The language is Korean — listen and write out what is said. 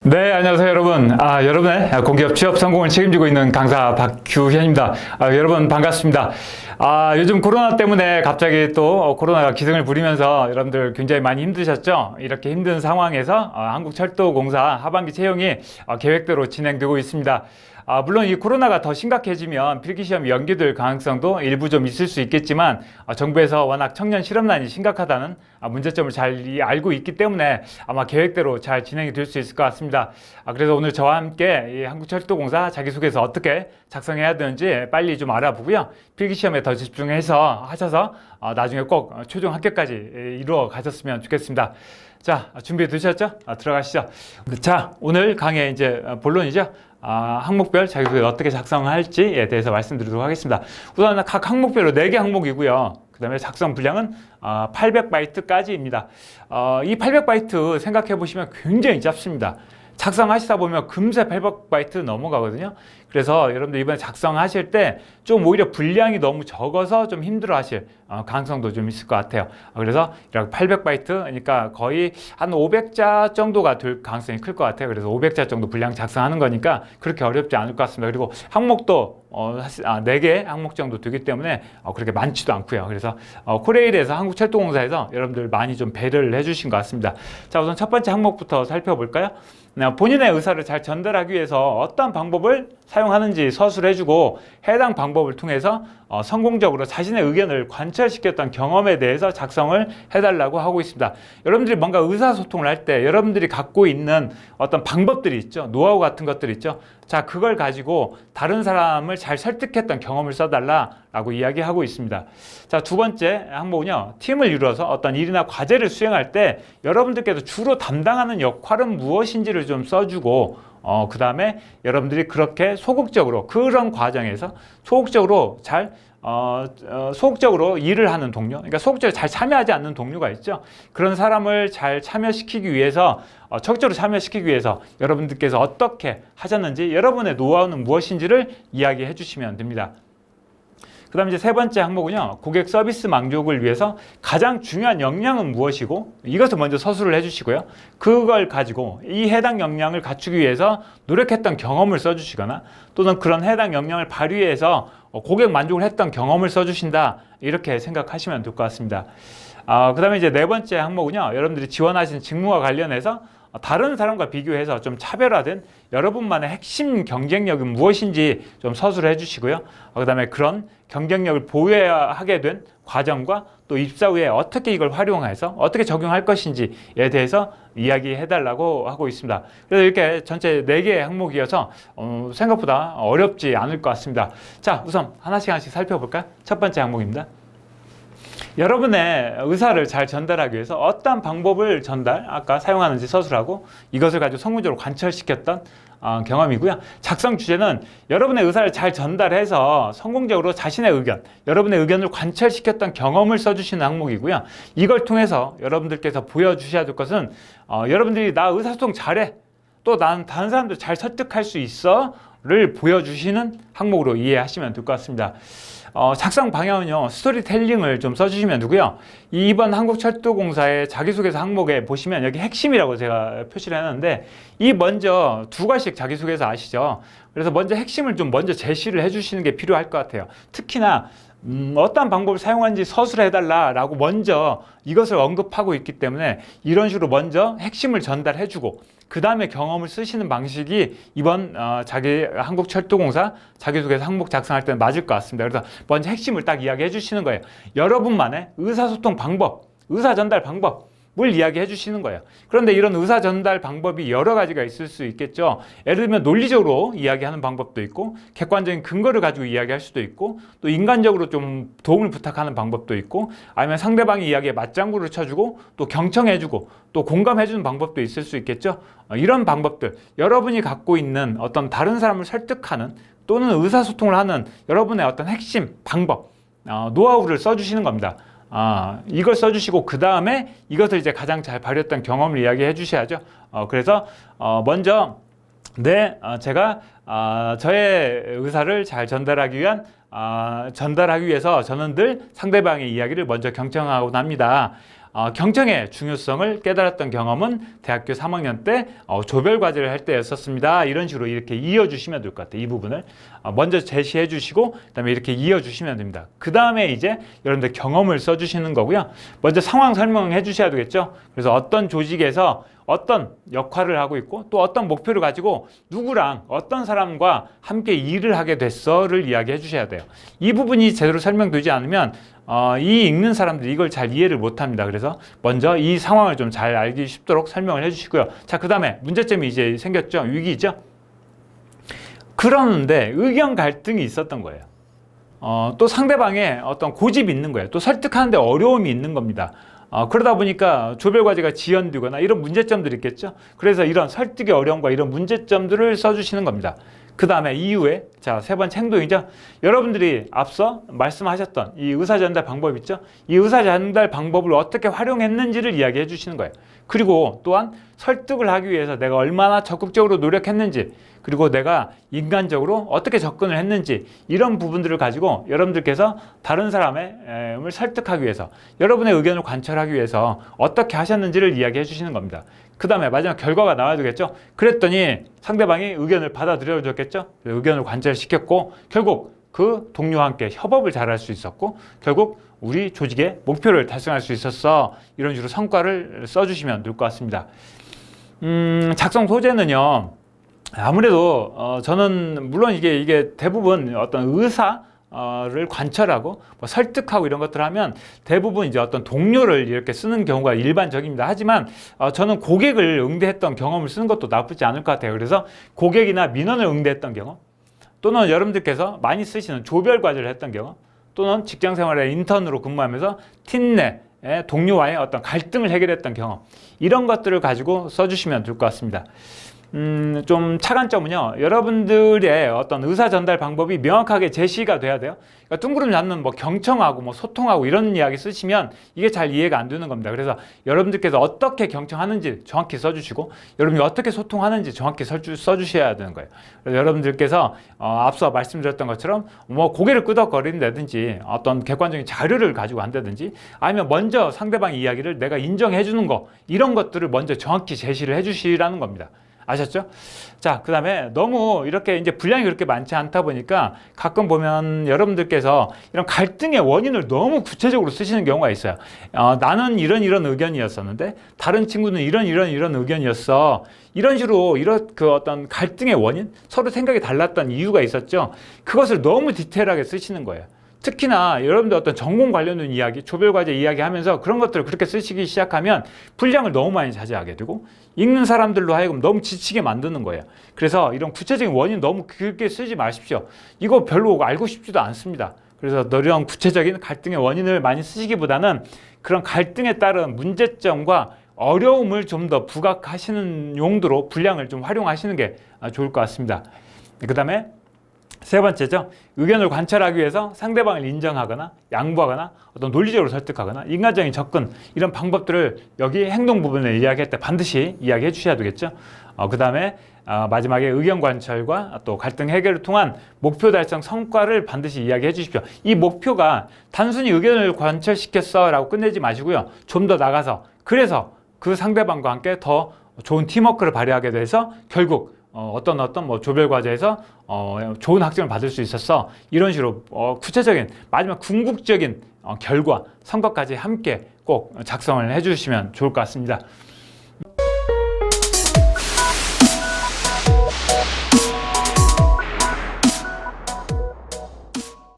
네, 안녕하세요, 여러분. 여러분의 공기업 취업 성공을 책임지고 있는 강사 박규현입니다. 여러분 반갑습니다. 요즘 코로나 때문에 갑자기 또 코로나가 기승을 부리면서 여러분들 굉장히 많이 힘드셨죠? 이렇게 힘든 상황에서 한국철도공사 하반기 채용이 계획대로 진행되고 있습니다. 물론 이 코로나가 더 심각해지면 필기시험 연기될 가능성도 일부 좀 있을 수 있겠지만 정부에서 워낙 청년 실업난이 심각하다는 문제점을 잘 알고 있기 때문에 아마 계획대로 잘 진행이 될 수 있을 것 같습니다. 그래서 오늘 저와 함께 이 한국철도공사 자기소개서 어떻게 작성해야 되는지 빨리 좀 알아보고요. 필기시험에 더 집중해서 하셔서 나중에 꼭 최종 합격까지 이루어 가셨으면 좋겠습니다. 자, 준비되셨죠? 들어가시죠. 자, 오늘 강의 이제 본론이죠. 항목별 자기소개 어떻게 작성할지에 대해서 말씀드리도록 하겠습니다. 우선 각 항목별로 4개 항목이고요. 그 다음에 작성 분량은 800바이트까지입니다. 이 800바이트 생각해 보시면 굉장히 짧습니다. 작성하시다 보면 금세 800바이트 넘어가거든요. 그래서 여러분들 이번에 작성하실 때 좀 오히려 분량이 너무 적어서 좀 힘들어 하실 가능성도 좀 있을 것 같아요. 그래서 이렇게 800바이트, 그러니까 거의 한 500자 정도가 될 가능성이 클 것 같아요. 그래서 500자 정도 분량 작성하는 거니까 그렇게 어렵지 않을 것 같습니다. 그리고 항목도 4개 항목 정도 되기 때문에 그렇게 많지도 않고요. 그래서 코레일에서 한국철도공사에서 여러분들 많이 좀 배려를 해주신 것 같습니다. 자, 우선 첫 번째 항목부터 살펴볼까요? 본인의 의사를 잘 전달하기 위해서 어떤 방법을 사용하는지 서술해주고 해당 방법을 통해서 성공적으로 자신의 의견을 관철시켰던 경험에 대해서 작성을 해달라고 하고 있습니다. 여러분들이 뭔가 의사소통을 할 때 여러분들이 갖고 있는 어떤 방법들이 있죠. 노하우 같은 것들이 있죠. 자, 그걸 가지고 다른 사람을 잘 설득했던 경험을 써달라라고 이야기하고 있습니다. 자, 두 번째 항목은요. 팀을 이루어서 어떤 일이나 과제를 수행할 때 여러분들께서 주로 담당하는 역할은 무엇인지를 좀 써주고 그 다음에 여러분들이 그렇게 소극적으로 그런 과정에서 소극적으로 소극적으로 일을 하는 동료, 그러니까 소극적으로 잘 참여하지 않는 동료가 있죠. 그런 사람을 잘 참여시키기 위해서 적극적으로 참여시키기 위해서 여러분들께서 어떻게 하셨는지 여러분의 노하우는 무엇인지를 이야기해 주시면 됩니다. 그 다음 이제 세 번째 항목은요. 고객 서비스 만족을 위해서 가장 중요한 역량은 무엇이고 이것을 먼저 서술을 해주시고요. 그걸 가지고 이 해당 역량을 갖추기 위해서 노력했던 경험을 써주시거나 또는 그런 해당 역량을 발휘해서 고객 만족을 했던 경험을 써주신다. 이렇게 생각하시면 될 것 같습니다. 그 다음에 이제 네 번째 항목은요. 여러분들이 지원하신 직무와 관련해서 다른 사람과 비교해서 좀 차별화된 여러분만의 핵심 경쟁력은 무엇인지 좀 서술해 주시고요. 그 다음에 그런 경쟁력을 보유하게 된 과정과 또 입사 후에 어떻게 이걸 활용해서 어떻게 적용할 것인지에 대해서 이야기해 달라고 하고 있습니다. 그래서 이렇게 전체 4개의 항목이어서 생각보다 어렵지 않을 것 같습니다. 자, 우선 하나씩 살펴볼까요? 첫 번째 항목입니다. 여러분의 의사를 잘 전달하기 위해서 어떤 방법을 아까 사용하는지 서술하고 이것을 가지고 성공적으로 관철시켰던 경험이고요. 작성 주제는 여러분의 의사를 잘 전달해서 성공적으로 자신의 의견, 여러분의 의견을 관철시켰던 경험을 써주시는 항목이고요. 이걸 통해서 여러분들께서 보여주셔야 될 것은 여러분들이 나 의사소통 잘해, 또 난 다른 사람들 잘 설득할 수 있어 를 보여주시는 항목으로 이해하시면 될 것 같습니다. 작성 방향은요, 스토리텔링을 좀 써주시면 되고요. 이번 한국철도공사의 자기소개서 항목에 보시면 여기 핵심이라고 제가 표시를 해놨는데 이 먼저 2가지씩 자기소개서 아시죠? 그래서 먼저 핵심을 좀 먼저 제시를 해주시는 게 필요할 것 같아요. 특히나 어떤 방법을 사용하는지 서술해달라라고 먼저 이것을 언급하고 있기 때문에 이런 식으로 먼저 핵심을 전달해주고 그 다음에 경험을 쓰시는 방식이 이번 한국철도공사 자기소개서 항목 작성할 때는 맞을 것 같습니다. 그래서 먼저 핵심을 딱 이야기해 주시는 거예요. 여러분만의 의사소통 방법, 의사전달 방법 을 이야기해 주시는 거예요. 그런데 이런 의사 전달 방법이 여러 가지가 있을 수 있겠죠. 예를 들면 논리적으로 이야기하는 방법도 있고 객관적인 근거를 가지고 이야기할 수도 있고 또 인간적으로 좀 도움을 부탁하는 방법도 있고 아니면 상대방이 이야기에 맞장구를 쳐주고 또 경청해주고 또 공감해주는 방법도 있을 수 있겠죠. 이런 방법들 여러분이 갖고 있는 어떤 다른 사람을 설득하는 또는 의사소통을 하는 여러분의 어떤 핵심 방법 노하우를 써주시는 겁니다. 이걸 써주시고 그 다음에 이것을 이제 가장 잘 발휘했던 경험을 이야기해 주셔야죠. 그래서 먼저 제가 저의 의사를 잘 전달하기 위해서 저는 늘 상대방의 이야기를 먼저 경청하곤 합니다. 경청의 중요성을 깨달았던 경험은 대학교 3학년 때 조별 과제를 할 때였었습니다. 이런 식으로 이렇게 이어주시면 될 것 같아요. 이 부분을 먼저 제시해 주시고 그다음에 이렇게 이어주시면 됩니다. 그 다음에 이제 여러분들 경험을 써주시는 거고요. 먼저 상황 설명해 주셔야 되겠죠. 그래서 어떤 조직에서 어떤 역할을 하고 있고 또 어떤 목표를 가지고 누구랑 어떤 사람과 함께 일을 하게 됐어를 이야기해 주셔야 돼요. 이 부분이 제대로 설명되지 않으면 이 읽는 사람들이 이걸 잘 이해를 못합니다. 그래서 먼저 이 상황을 좀 잘 알기 쉽도록 설명을 해주시고요. 자, 그 다음에 문제점이 이제 생겼죠. 위기죠. 그러는데 의견 갈등이 있었던 거예요. 또 상대방의 어떤 고집이 있는 거예요. 또 설득하는데 어려움이 있는 겁니다. 그러다 보니까 조별과제가 지연되거나 이런 문제점들이 있겠죠. 그래서 이런 설득의 어려움과 이런 문제점들을 써주시는 겁니다. 그 다음에 이후에 자, 세 번째 행동이죠. 여러분들이 앞서 말씀하셨던 이 의사전달 방법 있죠. 이 의사전달 방법을 어떻게 활용했는지를 이야기해 주시는 거예요. 그리고 또한 설득을 하기 위해서 내가 얼마나 적극적으로 노력했는지, 그리고 내가 인간적으로 어떻게 접근을 했는지, 이런 부분들을 가지고 여러분들께서 다른 사람을 설득하기 위해서, 여러분의 의견을 관철하기 위해서 어떻게 하셨는지를 이야기해 주시는 겁니다. 그 다음에 마지막 결과가 나와야 되겠죠. 그랬더니 상대방이 의견을 받아들여 줬겠죠. 의견을 관철시켰고 결국 그 동료와 함께 협업을 잘할 수 있었고 결국 우리 조직의 목표를 달성할 수 있었어. 이런 식으로 성과를 써주시면 될 것 같습니다. 작성 소재는요. 아무래도 저는 물론 이게 대부분 어떤 의사를 관철하고 뭐 설득하고 이런 것들 하면 대부분 이제 어떤 동료를 이렇게 쓰는 경우가 일반적입니다. 하지만 저는 고객을 응대했던 경험을 쓰는 것도 나쁘지 않을 것 같아요. 그래서 고객이나 민원을 응대했던 경험, 또는 여러분들께서 많이 쓰시는 조별 과제를 했던 경험, 또는 직장 생활에 인턴으로 근무하면서 팀 내 동료와의 어떤 갈등을 해결했던 경험, 이런 것들을 가지고 써주시면 될 것 같습니다. 좀 차관점은요, 여러분들의 어떤 의사 전달 방법이 명확하게 제시가 돼야 돼요. 그러니까 둥그름 잡는 뭐 경청하고 뭐 소통하고 이런 이야기 쓰시면 이게 잘 이해가 안 되는 겁니다. 그래서 여러분들께서 어떻게 경청하는지 정확히 써주시고, 여러분이 어떻게 소통하는지 정확히 써주셔야 되는 거예요. 그래서 여러분들께서 앞서 말씀드렸던 것처럼 뭐 고개를 끄덕거린다든지 어떤 객관적인 자료를 가지고 한다든지, 아니면 먼저 상대방의 이야기를 내가 인정해 주는 거, 이런 것들을 먼저 정확히 제시를 해 주시라는 겁니다. 아셨죠? 자, 그 다음에 너무 이렇게 이제 분량이 그렇게 많지 않다 보니까 가끔 보면 여러분들께서 이런 갈등의 원인을 너무 구체적으로 쓰시는 경우가 있어요. 나는 이런 의견이었었는데 다른 친구는 이런 의견이었어. 이런 식으로 그 어떤 갈등의 원인, 서로 생각이 달랐던 이유가 있었죠. 그것을 너무 디테일하게 쓰시는 거예요. 특히나 여러분들 어떤 전공 관련된 이야기, 조별과제 이야기 하면서 그런 것들을 그렇게 쓰시기 시작하면 분량을 너무 많이 차지하게 되고 읽는 사람들로 하여금 너무 지치게 만드는 거예요. 그래서 이런 구체적인 원인 너무 길게 쓰지 마십시오. 이거 별로 알고 싶지도 않습니다. 그래서 이런 구체적인 갈등의 원인을 많이 쓰시기보다는 그런 갈등에 따른 문제점과 어려움을 좀 더 부각하시는 용도로 분량을 좀 활용하시는 게 좋을 것 같습니다. 그 다음에 세 번째죠. 의견을 관철하기 위해서 상대방을 인정하거나 양보하거나 어떤 논리적으로 설득하거나 인간적인 접근, 이런 방법들을 여기 행동 부분을 이야기할 때 반드시 이야기해 주셔야 되겠죠. 그 다음에 마지막에 의견 관철과 또 갈등 해결을 통한 목표 달성 성과를 반드시 이야기해 주십시오. 이 목표가 단순히 의견을 관철시켰어 라고 끝내지 마시고요. 좀 더 나가서, 그래서 그 상대방과 함께 더 좋은 팀워크를 발휘하게 돼서 결국 어떤 뭐 조별 과제에서 좋은 학점을 받을 수 있었어. 이런 식으로 구체적인 마지막 궁극적인 결과, 성과까지 함께 꼭 작성을 해주시면 좋을 것 같습니다.